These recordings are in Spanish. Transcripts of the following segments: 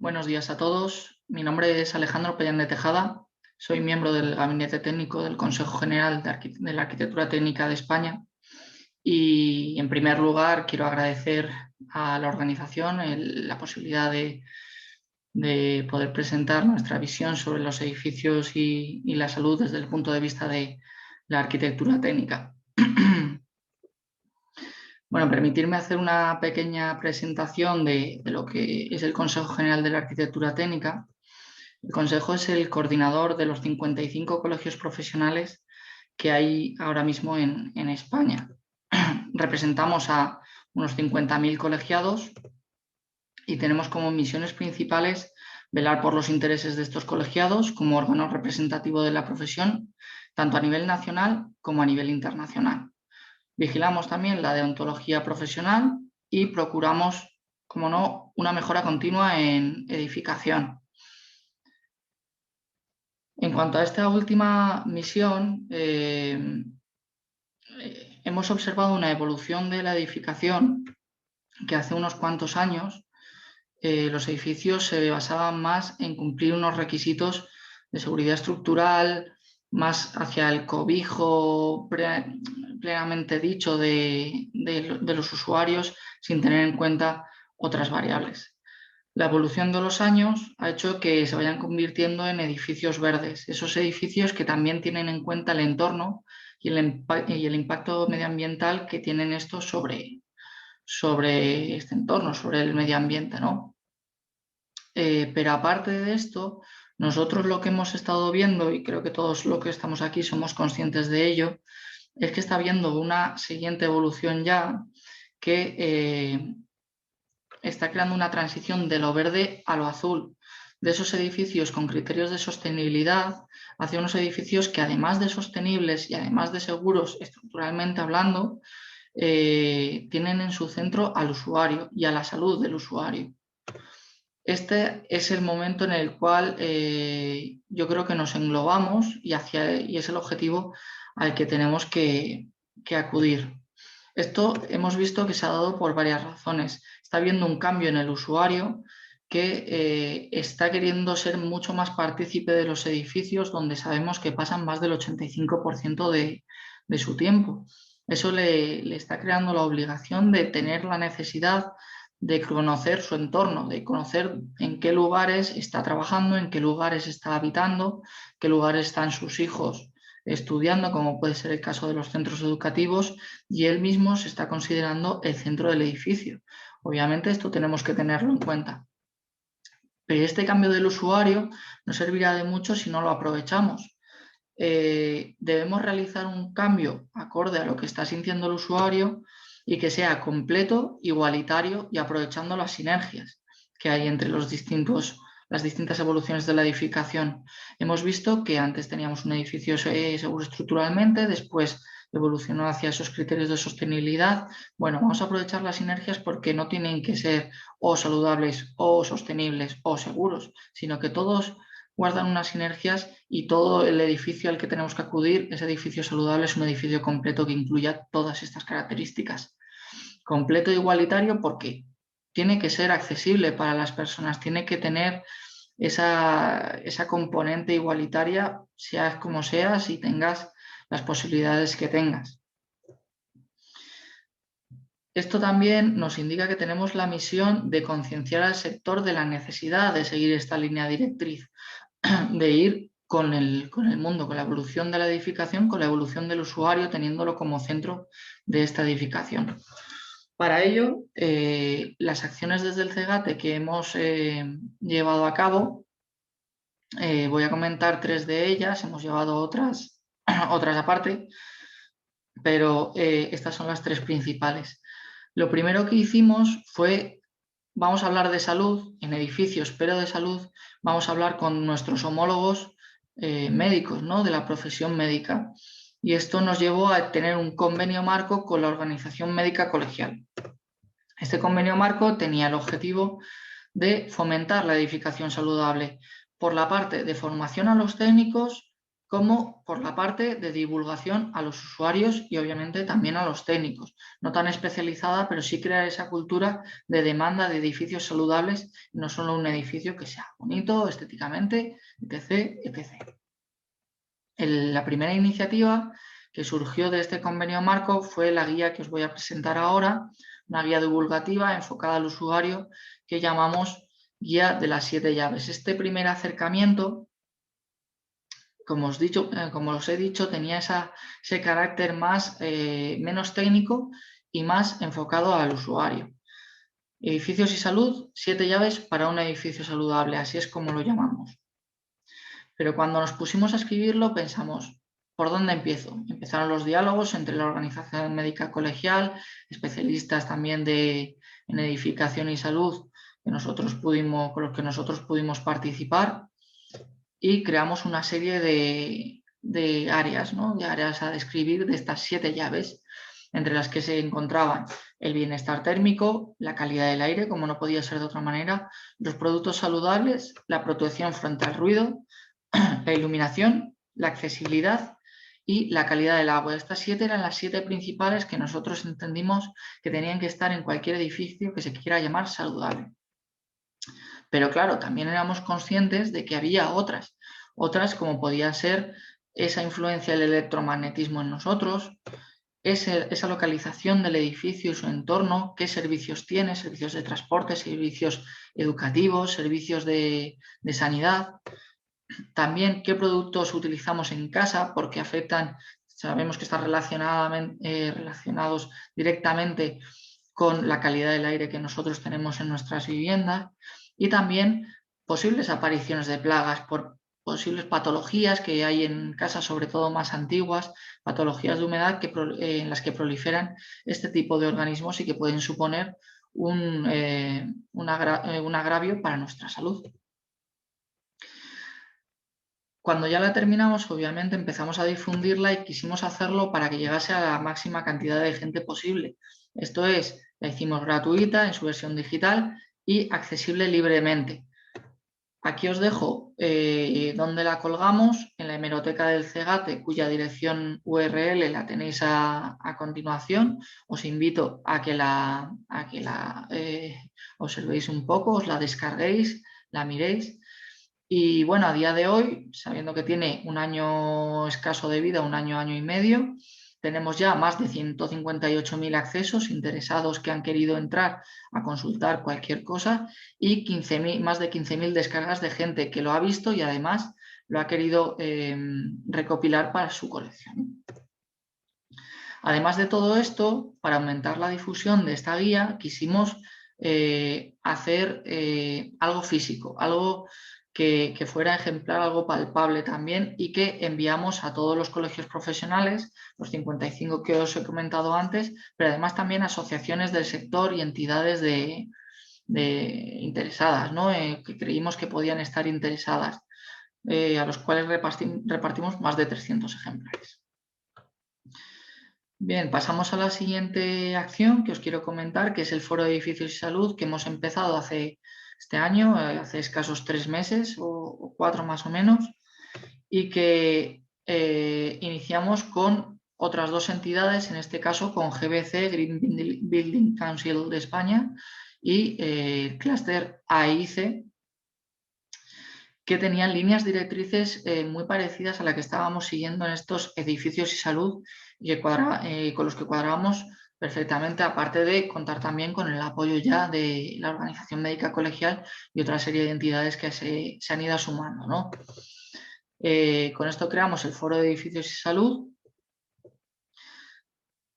Buenos días a todos. Mi nombre es Alejandro Pellán de Tejada. Soy miembro del Gabinete Técnico del Consejo General de la Arquitectura Técnica de España. Y en primer lugar quiero agradecer a la organización la posibilidad de poder presentar nuestra visión sobre los edificios y la salud desde el punto de vista de la arquitectura técnica. Bueno, permitirme hacer una pequeña presentación de lo que es el Consejo General de la Arquitectura Técnica. El Consejo es el coordinador de los 55 colegios profesionales que hay ahora mismo en España. Representamos a unos 50.000 colegiados y tenemos como misiones principales velar por los intereses de estos colegiados como órgano representativo de la profesión, tanto a nivel nacional como a nivel internacional. Vigilamos también la deontología profesional y procuramos, como no, una mejora continua en edificación. En cuanto a esta última misión, hemos observado una evolución de la edificación que hace unos cuantos años los edificios se basaban más en cumplir unos requisitos de seguridad estructural, más hacia el cobijo plenamente dicho de los usuarios, sin tener en cuenta otras variables. La evolución de los años ha hecho que se vayan convirtiendo en edificios verdes, esos edificios que también tienen en cuenta el entorno y el impacto medioambiental que tienen estos sobre este entorno, sobre el medio ambiente, ¿no? Pero aparte de esto, nosotros lo que hemos estado viendo, y creo que todos los que estamos aquí somos conscientes de ello, es que está habiendo una siguiente evolución ya que está creando una transición de lo verde a lo azul, de esos edificios con criterios de sostenibilidad hacia unos edificios que además de sostenibles y además de seguros estructuralmente hablando, tienen en su centro al usuario y a la salud del usuario. Este es el momento en el cual yo creo que nos englobamos y es el objetivo al que tenemos que acudir. Esto hemos visto que se ha dado por varias razones. Está habiendo un cambio en el usuario que está queriendo ser mucho más partícipe de los edificios donde sabemos que pasan más del 85% de su tiempo. Eso le está creando la obligación de tener la necesidad de conocer su entorno, de conocer en qué lugares está trabajando, en qué lugares está habitando, qué lugares están sus hijos estudiando, como puede ser el caso de los centros educativos, y él mismo se está considerando el centro del edificio. Obviamente esto tenemos que tenerlo en cuenta. Pero este cambio del usuario no servirá de mucho si no lo aprovechamos. Debemos realizar un cambio acorde a lo que está sintiendo el usuario y que sea completo, igualitario y aprovechando las sinergias que hay entre las distintas evoluciones de la edificación. Hemos visto que antes teníamos un edificio seguro estructuralmente, después evolucionó hacia esos criterios de sostenibilidad. Bueno, vamos a aprovechar las sinergias porque no tienen que ser o saludables o sostenibles o seguros, sino que todos guardan unas sinergias y todo el edificio al que tenemos que acudir, ese edificio saludable, es un edificio completo que incluya todas estas características. Completo e igualitario porque tiene que ser accesible para las personas, tiene que tener esa componente igualitaria, seas como seas y tengas las posibilidades que tengas. Esto también nos indica que tenemos la misión de concienciar al sector de la necesidad de seguir esta línea directriz, de ir con el mundo, con la evolución de la edificación, con la evolución del usuario, teniéndolo como centro de esta edificación. Para ello, las acciones desde el CEGATE que hemos llevado a cabo, voy a comentar 3 de ellas, hemos llevado otras aparte, pero estas son las 3 principales. Lo primero que hicimos fue, vamos a hablar de salud en edificios, pero de salud vamos a hablar con nuestros homólogos médicos, ¿no?, de la profesión médica. Y esto nos llevó a tener un convenio marco con la Organización Médica Colegial. Este convenio marco tenía el objetivo de fomentar la edificación saludable por la parte de formación a los técnicos, como por la parte de divulgación a los usuarios y obviamente también a los técnicos. No tan especializada, pero sí crear esa cultura de demanda de edificios saludables, no solo un edificio que sea bonito estéticamente, etc. etc. La primera iniciativa que surgió de este convenio marco fue la guía que os voy a presentar ahora, una guía divulgativa enfocada al usuario que llamamos Guía de las 7 llaves. Este primer acercamiento, como os he dicho, tenía ese carácter menos técnico y más enfocado al usuario. Edificios y salud, 7 llaves para un edificio saludable, así es como lo llamamos. Pero cuando nos pusimos a escribirlo pensamos, ¿por dónde empiezo? Empezaron los diálogos entre la organización médica colegial, especialistas también en edificación y salud con los que nosotros pudimos participar, y creamos una serie de áreas, ¿no? De áreas a describir de estas 7 llaves, entre las que se encontraban el bienestar térmico, la calidad del aire, como no podía ser de otra manera, los productos saludables, la protección frente al ruido, la iluminación, la accesibilidad y la calidad del agua. Estas 7 eran las 7 principales que nosotros entendimos que tenían que estar en cualquier edificio que se quiera llamar saludable. Pero claro, también éramos conscientes de que había otras como podía ser esa influencia del electromagnetismo en nosotros, esa localización del edificio y su entorno, qué servicios tiene, servicios de transporte, servicios educativos, servicios de sanidad. También qué productos utilizamos en casa, porque sabemos que están relacionados directamente con la calidad del aire que nosotros tenemos en nuestras viviendas, y también posibles apariciones de plagas por posibles patologías que hay en casas, sobre todo más antiguas, patologías de humedad en las que proliferan este tipo de organismos y que pueden suponer un agravio para nuestra salud. Cuando ya la terminamos, obviamente empezamos a difundirla y quisimos hacerlo para que llegase a la máxima cantidad de gente posible. Esto es, la hicimos gratuita en su versión digital y accesible libremente. Aquí os dejo donde la colgamos, en la hemeroteca del CEGATE, cuya dirección URL la tenéis a continuación. Os invito a que la observéis un poco, os la descarguéis, la miréis. Y bueno, a día de hoy, sabiendo que tiene un año escaso de vida, un año y medio, tenemos ya más de 158.000 accesos, interesados que han querido entrar a consultar cualquier cosa, y más de 15.000 descargas de gente que lo ha visto y además lo ha querido recopilar para su colección. Además de todo esto, para aumentar la difusión de esta guía, quisimos hacer algo físico, algo que fuera ejemplar, algo palpable también, y que enviamos a todos los colegios profesionales, los 55 que os he comentado antes, pero además también asociaciones del sector y entidades interesadas, ¿no? Que creímos que podían estar interesadas, a los cuales repartimos más de 300 ejemplares. Bien, pasamos a la siguiente acción que os quiero comentar, que es el Foro de Edificios y Salud, que hemos empezado este año, hace escasos 3 meses o 4 más o menos, y que iniciamos con otras 2 entidades, en este caso con GBC, Green Building Council de España, y el clúster AIC, que tenían líneas directrices muy parecidas a la que estábamos siguiendo en estos edificios y salud, y con los que cuadrábamos perfectamente, aparte de contar también con el apoyo ya de la Organización Médica Colegial y otra serie de entidades que se han ido sumando, ¿no? Con esto creamos el Foro de Edificios y Salud,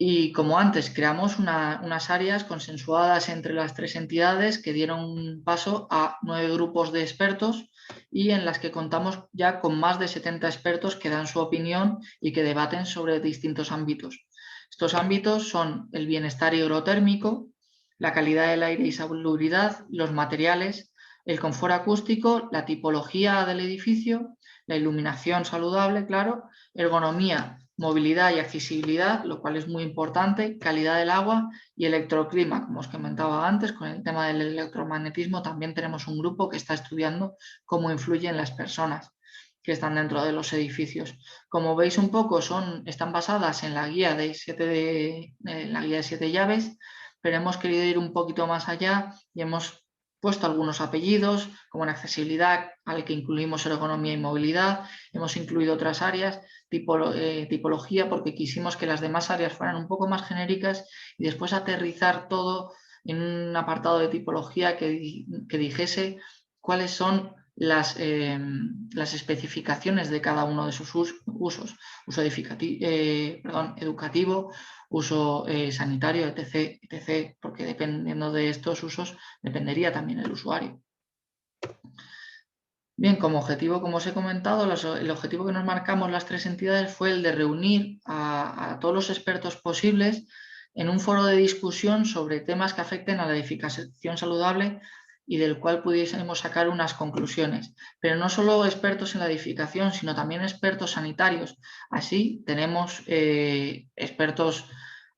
y como antes creamos unas áreas consensuadas entre las 3 entidades que dieron paso a 9 grupos de expertos, y en las que contamos ya con más de 70 expertos que dan su opinión y que debaten sobre distintos ámbitos. Estos ámbitos son el bienestar hidrotérmico, la calidad del aire y salubridad, los materiales, el confort acústico, la tipología del edificio, la iluminación saludable, claro, ergonomía, movilidad y accesibilidad, lo cual es muy importante, calidad del agua y electroclima. Como os comentaba antes, con el tema del electromagnetismo también tenemos un grupo que está estudiando cómo influye en las personas, que están dentro de los edificios. Como veis un poco, están basadas en la guía de 7 llaves, pero hemos querido ir un poquito más allá y hemos puesto algunos apellidos, como en accesibilidad, al que incluimos ergonomía y movilidad. Hemos incluido otras áreas, tipología, porque quisimos que las demás áreas fueran un poco más genéricas y después aterrizar todo en un apartado de tipología que dijese cuáles son las especificaciones de cada uno de sus usos, uso educativo, uso sanitario, etc., etc., porque dependiendo de estos usos dependería también el usuario. Bien, como objetivo, como os he comentado, el objetivo que nos marcamos las tres entidades fue el de reunir a todos los expertos posibles en un foro de discusión sobre temas que afecten a la edificación saludable y del cual pudiésemos sacar unas conclusiones. Pero no solo expertos en la edificación, sino también expertos sanitarios. Así tenemos expertos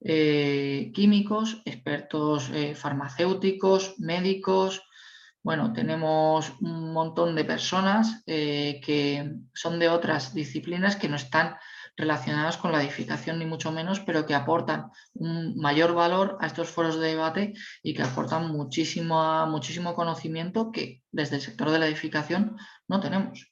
químicos, expertos farmacéuticos, médicos. Bueno, tenemos un montón de personas que son de otras disciplinas que no están relacionadas con la edificación ni mucho menos, pero que aportan un mayor valor a estos foros de debate y que aportan muchísimo conocimiento que desde el sector de la edificación no tenemos.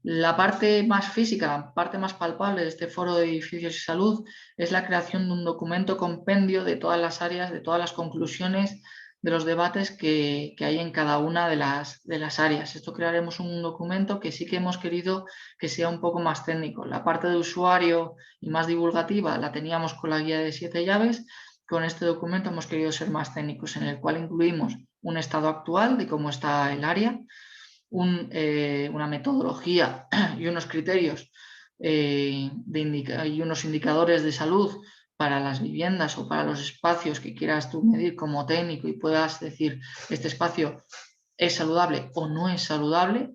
La parte más física, la parte más palpable de este foro de edificios y salud es la creación de un documento compendio de todas las áreas, de todas las conclusiones de los debates que hay en cada una de las áreas. Esto crearemos un documento que sí que hemos querido que sea un poco más técnico. La parte de usuario y más divulgativa la teníamos con la guía de 7 llaves. Con este documento hemos querido ser más técnicos, en el cual incluimos un estado actual de cómo está el área, una metodología y unos criterios y unos indicadores de salud para las viviendas o para los espacios que quieras tú medir como técnico y puedas decir este espacio es saludable o no es saludable,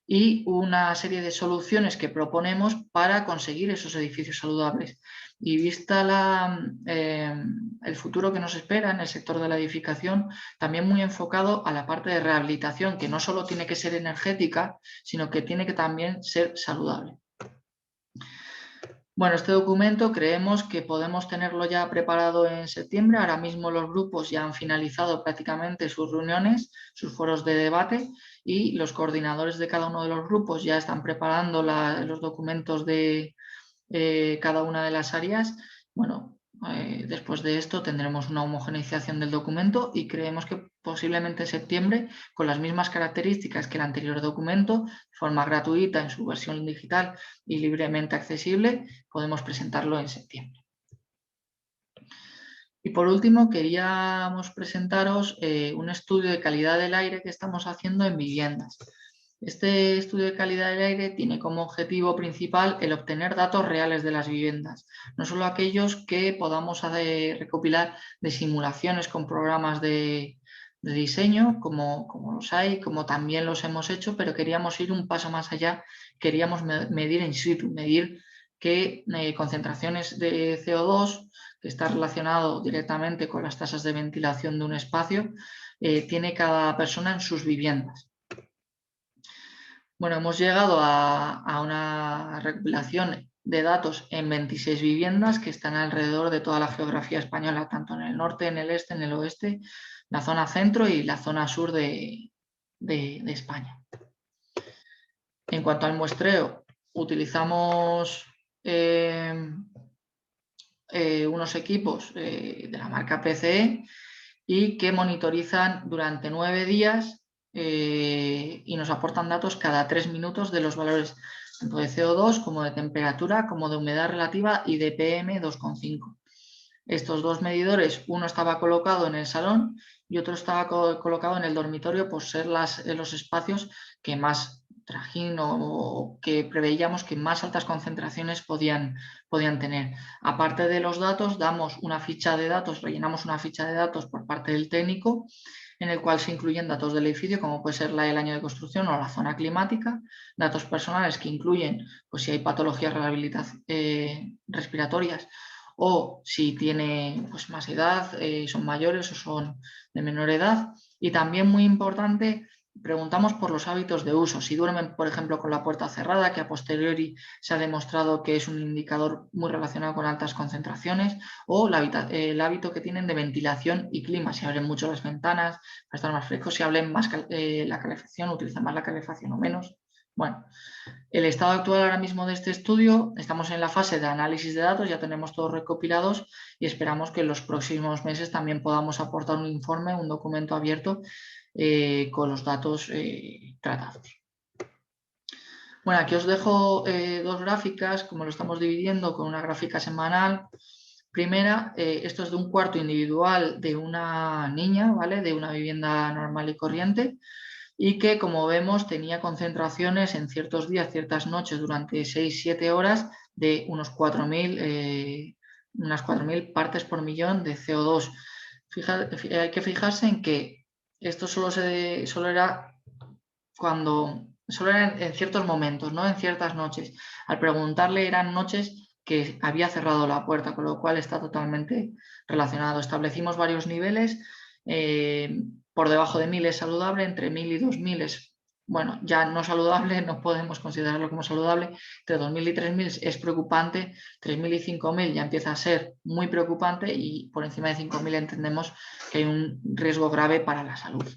y una serie de soluciones que proponemos para conseguir esos edificios saludables. Y vista el futuro que nos espera en el sector de la edificación, también muy enfocado a la parte de rehabilitación, que no solo tiene que ser energética, sino que tiene que también ser saludable. Bueno, este documento creemos que podemos tenerlo ya preparado en septiembre. Ahora mismo los grupos ya han finalizado prácticamente sus reuniones, sus foros de debate, y los coordinadores de cada uno de los grupos ya están preparando los documentos de cada una de las áreas. Bueno, después de esto tendremos una homogeneización del documento y creemos que posiblemente en septiembre, con las mismas características que el anterior documento, de forma gratuita en su versión digital y libremente accesible, podemos presentarlo en septiembre. Y por último, queríamos presentaros un estudio de calidad del aire que estamos haciendo en viviendas. Este estudio de calidad del aire tiene como objetivo principal el obtener datos reales de las viviendas, no solo aquellos que podamos recopilar de simulaciones con programas de diseño, como los hay, como también los hemos hecho, pero queríamos ir un paso más allá, queríamos medir in situ, medir qué concentraciones de CO2, que está relacionado directamente con las tasas de ventilación de un espacio, tiene cada persona en sus viviendas. Bueno, hemos llegado a una recopilación de datos en 26 viviendas que están alrededor de toda la geografía española, tanto en el norte, en el este, en el oeste, la zona centro y la zona sur de España. En cuanto al muestreo, utilizamos unos equipos de la marca PCE y que monitorizan durante 9 días y nos aportan datos cada 3 minutos de los valores tanto de CO2 como de temperatura, como de humedad relativa y de PM2,5. Estos dos medidores, uno estaba colocado en el salón y otro estaba colocado en el dormitorio por ser los espacios que más trajín o que preveíamos que más altas concentraciones podían tener. Aparte de los datos, damos una ficha de datos, rellenamos una ficha de datos por parte del técnico, en el cual se incluyen datos del edificio, como puede ser el año de construcción o la zona climática, datos personales que incluyen pues, si hay patologías respiratorias o si tiene pues, más edad, son mayores o son de menor edad. Y también muy importante, preguntamos por los hábitos de uso, si duermen, por ejemplo, con la puerta cerrada, que a posteriori se ha demostrado que es un indicador muy relacionado con altas concentraciones, o el hábito que tienen de ventilación y clima, si abren mucho las ventanas para estar más frescos, si abren más la calefacción, utilizan más la calefacción o menos. Bueno, el estado actual ahora mismo de este estudio, estamos en la fase de análisis de datos, ya tenemos todos recopilados y esperamos que en los próximos meses también podamos aportar un informe, un documento abierto con los datos tratados. Bueno, aquí os dejo dos gráficas, como lo estamos dividiendo con una gráfica semanal. Primera, esto es de un cuarto individual de una niña, ¿vale? De una vivienda normal y corriente, y que, como vemos, tenía concentraciones en ciertos días, ciertas noches, durante 6-7 horas, de unas 4.000 partes por millón de CO2. Hay que fijarse en que esto solo era en ciertos momentos, ¿no? En ciertas noches. Al preguntarle eran noches que había cerrado la puerta, con lo cual está totalmente relacionado. Establecimos varios niveles. Por debajo de 1.000 es saludable, entre 1.000 y 2.000 es, bueno, ya no saludable, no podemos considerarlo como saludable. Entre 2.000 y 3.000 es preocupante, 3.000 y 5.000 ya empieza a ser muy preocupante y por encima de 5.000 entendemos que hay un riesgo grave para la salud.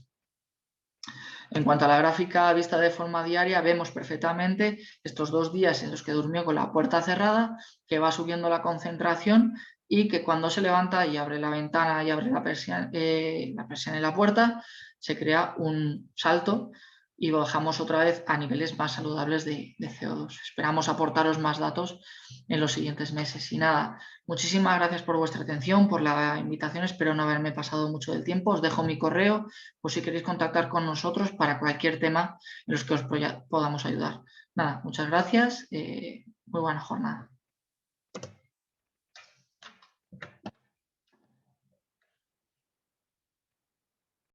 En cuanto a la gráfica vista de forma diaria, vemos perfectamente estos 2 días en los que durmió con la puerta cerrada, que va subiendo la concentración y que cuando se levanta y abre la ventana y abre la persiana y la puerta, se crea un salto y bajamos otra vez a niveles más saludables de CO2. Esperamos aportaros más datos en los siguientes meses. Y nada, muchísimas gracias por vuestra atención, por la invitación. Espero no haberme pasado mucho del tiempo. Os dejo mi correo por si queréis contactar con nosotros para cualquier tema en los que os podamos ayudar. Nada, muchas gracias. Muy buena jornada.